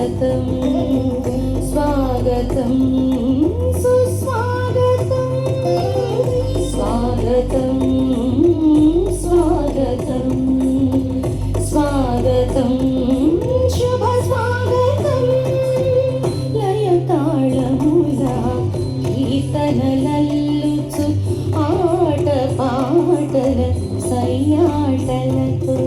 స్వాగతం స్వాగతం సుస్వాగతం స్వాగతం స్వాగతం స్వాగతం శుభ స్వాగతం లయతాళముల కీర్తనలల్లుచు ఆట పాటల సయ్యాటలతో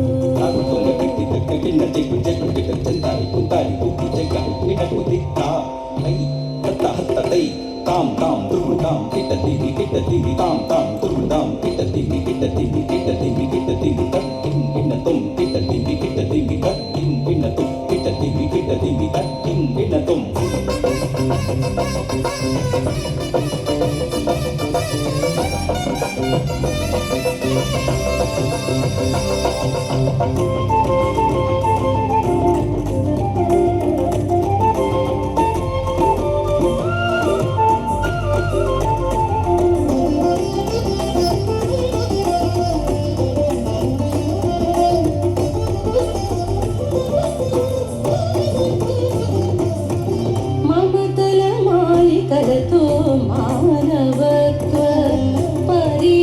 తాం తాం తురుదాం కిట తిమి కిట తిమి తాం తాం తురుదాం కిట తిమి కిట తిమి కిట తిమి కిట తిమి తక్కిం కిన తుం కిట తిమి కిట తిమి తక్కిం కిన తుం కిట తిమి కిట తిమి తక్కిం కిన తుం